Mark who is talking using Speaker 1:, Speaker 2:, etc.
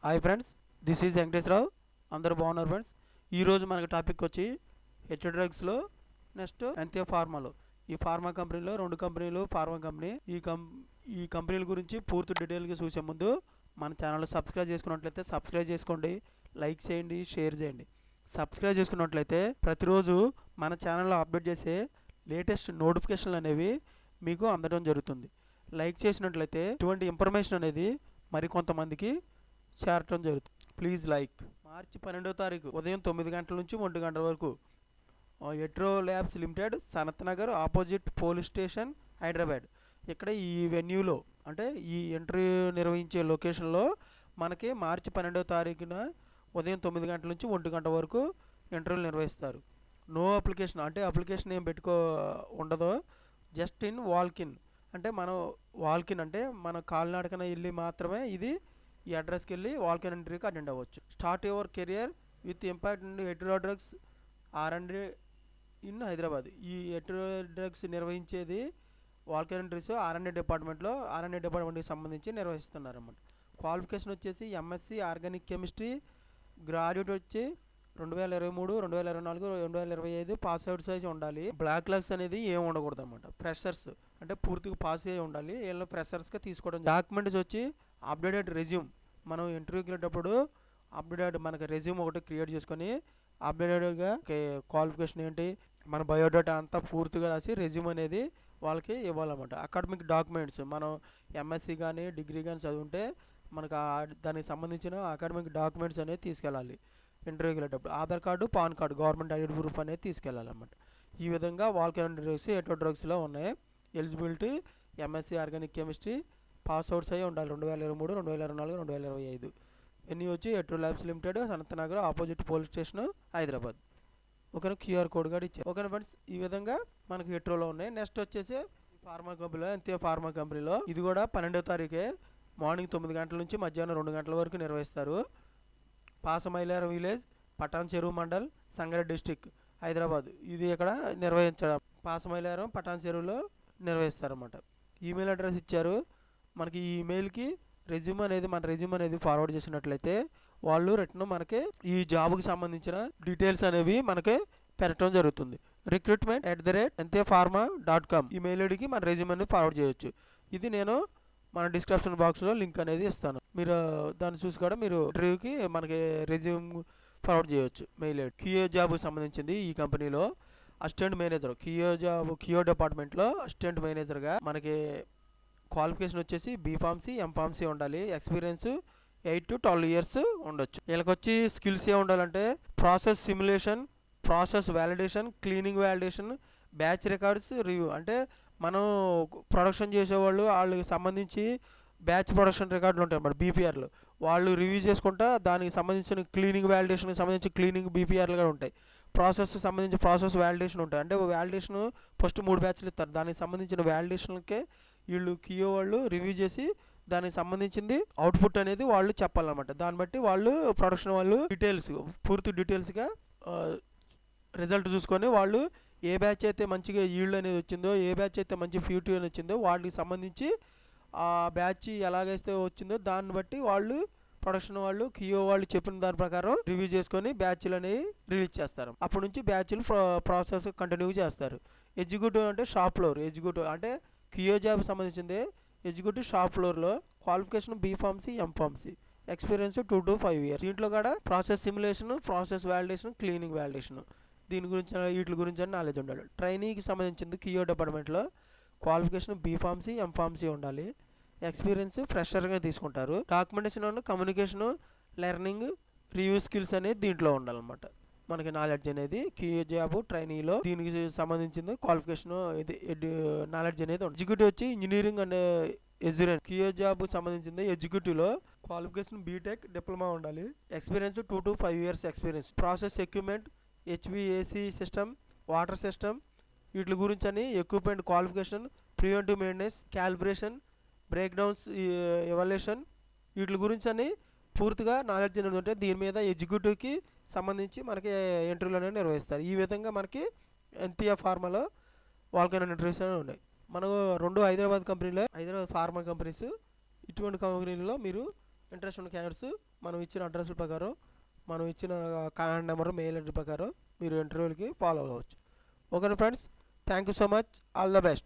Speaker 1: Hi friends, this is Venkateswararao. అందరూ బాగున్నారు friends. ఈరోజు మనకి టాపిక్ వచ్చి హెచ్ డ్రగ్స్లో, నెక్స్ట్ అంత్య ఫార్మాలో. ఈ ఫార్మా కంపెనీలో రెండు కంపెనీలు, ఫార్మా కంపెనీ. ఈ కంపెనీల గురించి పూర్తి డీటెయిల్గా చూసే ముందు మన ఛానల్ సబ్స్క్రైబ్ చేసుకున్నట్లయితే సబ్స్క్రైబ్ చేసుకోండి, లైక్ చేయండి, షేర్ చేయండి. సబ్స్క్రైబ్ చేసుకున్నట్లయితే ప్రతిరోజు మన ఛానల్లో అప్డేట్ చేసే లేటెస్ట్ నోటిఫికేషన్లు అనేవి మీకు అందడం జరుగుతుంది. లైక్ చేసినట్లయితే ఇటువంటి ఇన్ఫర్మేషన్ అనేది మరికొంతమందికి చేరటం జరుగుతుంది. Please like. మార్చి 12వ తారీఖు ఉదయం 9 గంటల నుంచి 1 గంటల వరకు Etro labs limited, Sanath Nagar opposite police station, Hyderabad. ఇక్కడ ఈ వెన్యూలో, అంటే ఈ ఇంటర్వ్యూ నిర్వహించే లొకేషన్లో మనకి మార్చి 12వ తారీఖున ఉదయం 9 గంటల నుంచి 1 గంట వరకు ఇంటర్వ్యూలు నిర్వహిస్తారు. నో అప్లికేషన్, అంటే అప్లికేషన్ ఏం ఉండదో, జస్ట్ ఇన్ వాల్కిన్. అంటే మనం వాల్కిన్ అంటే మన కాలినడకన వెళ్ళి మాత్రమే ఈ అడ్రస్కి వెళ్ళి వాల్కిన్ ఇంటర్వ్యూకి అటెండ్ అవ్వచ్చు. Start your career with impact in Hetero drugs R&D in Hyderabad. ఈ హెట్రో డ్రగ్స్ నిర్వహించేది వాల్కిన్ ఇంటర్వ్యూస్ R&D డిపార్ట్మెంట్లో, R&D డిపార్ట్మెంట్కి సంబంధించి నిర్వహిస్తున్నారన్నమాట. క్వాలిఫికేషన్ వచ్చేసి MSc ఆర్గానిక్ కెమిస్ట్రీ, గ్రాడ్యుయేట్ వచ్చి 2023, 2024, 2025 పాస్ అవుట్ సైజ్ ఉండాలి. బ్లాక్ క్లాస్ అనేది ఏం ఉండకూడదు అనమాట. ఫ్రెషర్స్ అంటే పూర్తిగా పాస్ అయ్యి ఉండాలి. వీళ్ళని ఫ్రెషర్స్గా తీసుకోవడం. డాక్యుమెంట్స్ వచ్చి అప్డేటెడ్ రెజ్యూమ్. మనం ఇంటర్వ్యూకి వెళ్ళేటప్పుడు అప్డేటెడ్ మనకి రెజ్యూమ్ ఒకటి క్రియేట్ చేసుకొని అప్డేటెడ్గా క్వాలిఫికేషన్ ఏంటి, మన బయోడేటా అంతా పూర్తిగా రాసి రెజ్యూమ్ అనేది వాళ్ళకి ఇవ్వాలన్నమాట. అకాడమిక్ డాక్యుమెంట్స్, మనం MSc కానీ డిగ్రీ కానీ చదువుంటే మనకు దానికి సంబంధించిన అకాడమిక్ డాక్యుమెంట్స్ అనేది తీసుకెళ్ళాలి. ఇంటర్వ్యూకి వెళ్ళేటప్పుడు Aadhaar card, PAN card, government identity proof అనేది తీసుకెళ్ళాలన్నమాట. ఈ విధంగా వాల్కిన్ డ్రగ్స్, హెట్రో డ్రగ్స్లో ఉన్నాయి. Eligibility MSc organic chemistry, pass outs అయ్యి ఉండాలి 2023, 2024, 2025. వెన్యూ వచ్చి Hetero labs limited, Sanath Nagar opposite police station, Hyderabad. ఒకరు QR కోడ్ కూడా ఇచ్చారు. ఓకే ఫ్రెండ్స్, ఈ విధంగా మనకి హెట్రోలో ఉన్నాయి. నెక్స్ట్ వచ్చేసి ఫార్మా కంపెనీలో, అంతే ఫార్మా కంపెనీలో ఇది కూడా 12వ తారీఖే మార్నింగ్ 9 గంటల నుంచి మధ్యాహ్నం 2 గంటల వరకు నిర్వహిస్తారు. పాసమైలారం విలేజ్, పటాన్ చెరువు మండల్, సంగారెడ్డి డిస్టిక్, హైదరాబాద్. ఇది ఇక్కడ నిర్వహించడం. పాసమైలారం, పటాన్ చెరువులో నిర్వహిస్తారన్నమాట. ఈమెయిల్ అడ్రస్ ఇచ్చారు మనకి. ఈ ఈమెయిల్కి మన రెజ్యూమ్ అనేది ఫార్వర్డ్ చేసినట్లయితే వాళ్ళు రిటర్న్ మనకి ఈ జాబ్కి సంబంధించిన డీటెయిల్స్ అనేవి మనకి పెట్టడం జరుగుతుంది. recruitment@antepharma.com ఈమెయిల్ ఐడికి మన రెజ్యూమ్ అనేది ఫార్వర్డ్ చేయొచ్చు. ఇది నేను మన డిస్క్రిప్షన్ బాక్స్లో లింక్ అనేది ఇస్తాను. మీరు దాన్ని చూసి కూడా మీరు ఇంటర్వ్యూకి మనకి రెజ్యూమ్ ఫార్వర్డ్ చేయొచ్చు. Mail ID. కియో జాబ్కి సంబంధించింది ఈ కంపెనీలో అసిస్టెంట్ మేనేజర్, కియో డిపార్ట్మెంట్లో అసిస్టెంట్ మేనేజర్గా మనకి క్వాలిఫికేషన్ వచ్చేసి B.Pharmacy, M.Pharmacy ఉండాలి. ఎక్స్పీరియన్స్ 8 to 12 years ఉండొచ్చు. వీళ్ళకి వచ్చి స్కిల్స్ ఏ ఉండాలంటే process simulation, process validation, cleaning validation, batch records review. అంటే మనం ప్రొడక్షన్ చేసేవాళ్ళు, వాళ్ళకి సంబంధించి బ్యాచ్ ప్రొడక్షన్ రికార్డులు ఉంటాయి అన్నమాట, BPRలు. వాళ్ళు రివ్యూ చేసుకుంటా దానికి సంబంధించిన క్లీనింగ్ వ్యాలిడేషన్కి సంబంధించి క్లీనింగ్ BPRలు కూడా ఉంటాయి. ప్రాసెస్కి సంబంధించి ప్రాసెస్ వ్యాలిడేషన్ ఉంటాయి. అంటే వ్యాలిడేషన్ ఫస్ట్ 3 బ్యాచ్లు ఇస్తారు. దానికి సంబంధించిన వ్యాలిడేషన్కే వీళ్ళు కియో వాళ్ళు రివ్యూ చేసి దానికి సంబంధించింది అవుట్పుట్ అనేది వాళ్ళు చెప్పాలన్నమాట. దాన్ని బట్టి వాళ్ళు ప్రొడక్షన్ వాళ్ళు పూర్తి డీటెయిల్స్గా రిజల్ట్ చూసుకొని వాళ్ళు ఏ బ్యాచ్ అయితే మంచిగా ఈల్డ్ అనేది వచ్చిందో, ఏ బ్యాచ్ అయితే మంచి ఫ్యూటీ అని వచ్చిందో వాటికి సంబంధించి ఆ బ్యాచ్ ఎలాగైతే వచ్చిందో దాన్ని బట్టి వాళ్ళు ప్రొడక్షన్ వాళ్ళు, కియో వాళ్ళు చెప్పిన దాని ప్రకారం రివ్యూ చేసుకొని బ్యాచ్లు అనేవి రిలీజ్ చేస్తారు. అప్పటి నుంచి బ్యాచ్లు ప్రాసెస్ కంటిన్యూ చేస్తారు. ఎగ్జిక్యూటివ్ అంటే షాప్ ఫ్లోర్. ఎగ్జిక్యూటివ్ అంటే కియో జాబ్ సంబంధించింది. ఎగ్జిక్యూటివ్ షాప్ ఫ్లోర్లో qualification B.Pharmacy, M.Pharmacy, experience 2 to 5 years. దీంట్లో కూడా process simulation, process validation, cleaning validation, వీటి గురించి నాలెడ్జ్ ఉండాలి. ట్రైనీకి సంబంధించింది కియో డిపార్ట్మెంట్లో క్వాలిఫికేషన్ B.Pharmacy, M.Pharmacy ఉండాలి. ఎక్స్పీరియన్స్ ఫ్రెషర్గా తీసుకుంటారు. Documentation, communication, learning, review skills అనేది దీంట్లో ఉండాలన్నమాట. మనకి నాలెడ్జ్ అనేది కియో జాబ్ ట్రైనీలో దీనికి సంబంధించింది క్వాలిఫికేషన్, నాలెడ్జ్ అనేది ఉంటుంది. ఎగ్జిక్యూటివ్ వచ్చి ఇంజనీరింగ్ అండ్ ఎజ్యూరెన్స్. కియో జాబ్ సంబంధించింది ఎగ్జిక్యూటివ్లో క్వాలిఫికేషన్ B.Tech డిప్లొమా ఉండాలి. Experience 2 to 5 years experience. Process equipment, HVAC system, water system, వీటి గురించి అని equipment qualification, preventive maintenance, calibration, break downs, evaluation, వీటి గురించి అని పూర్తిగా నాలెడ్జ్ అనేది ఉంటే దీని మీద ఎగ్జిక్యూటివ్కి సంబంధించి మనకి ఇంటర్వ్యూలు అనేవి నిర్వహిస్తారు. ఈ విధంగా మనకి అంత్య ఫార్మాలో వాల్కిన్ ఇంటర్వ్యూస్ అనేవి ఉన్నాయి. మనకు 2 హైదరాబాద్ ఫార్మా కంపెనీస్. ఇటువంటి కంపెనీలలో మీరు ఇంట్రెస్ట్ ఉన్న క్యాండిడేట్స్ మనం ఇచ్చిన అడ్రస్ ప్రకారం, మనం ఇచ్చిన కాంటాక్ట్ నెంబర్, మెయిల్ ఐడి ప్రకారం మీరు ఇంటర్వ్యూలకి ఫాలో అవ్వచ్చు. Okay friends, thank you so much. All the best.